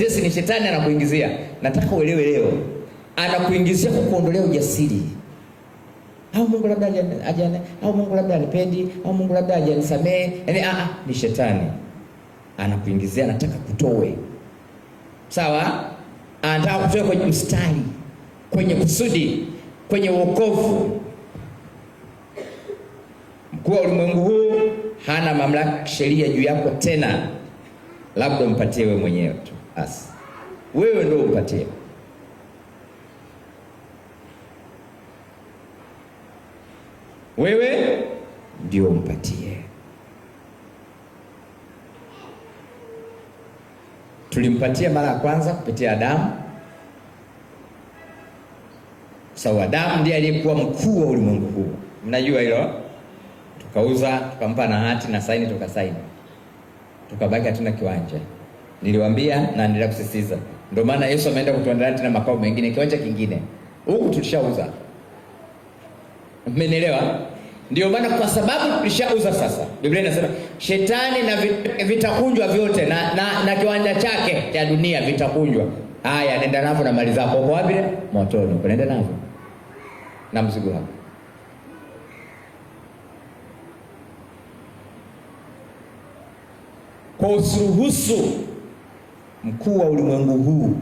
Yesu ni shetani anakuingizia. Nataka uelewe leo. Anakuingizia kukuondolea ujasiri. Au Mungu labda ajane, au Mungu labda anipendi, au Mungu labda ajanisamee. Yaani ni shetani. Anakuingizia, anataka kutoe. Sawa? Anataka kutoe kwenye mstari, kwenye kusudi, kwenye wokovu. Mkuu wa ulimwengu huu hana mamlaka sheria juu yako tena. Labda umpatie wewe mwenyewe tu. Basi. Wewe ndio umpatie. Wewe ndio umpatie. Tulimpatia mara ya kwanza kupitia Adamu. Sawa, Adamu ndiye aliyekuwa mkuu wa ulimwengu huu. Mnajua hilo? Tukauza, tukampa na hati na saini, tukasaini. Tukabaki hatuna kiwanja. Niliwaambia na nilila kusisitiza. Ndio maana Yesu ameenda kutuandalia tena makao mengine, kiwanja kingine. Huku tulishauza. Mmenielewa? Ndio maana kwa sababu tulishauza sasa. Biblia inasema shetani na vitakunjwa vyote na kiwanja chake cha dunia vitakunjwa. Haya, nenda navyo na mali zako. Uko wapi? Motoni. Unaenda navyo. Na mzigo wako. Kwa usiruhusu mkuu wa ulimwengu huu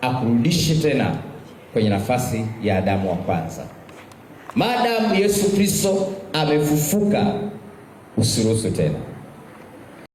akurudishe tena kwenye nafasi ya Adamu wa kwanza. Maadamu Yesu Kristo amefufuka, usiruhusu tena.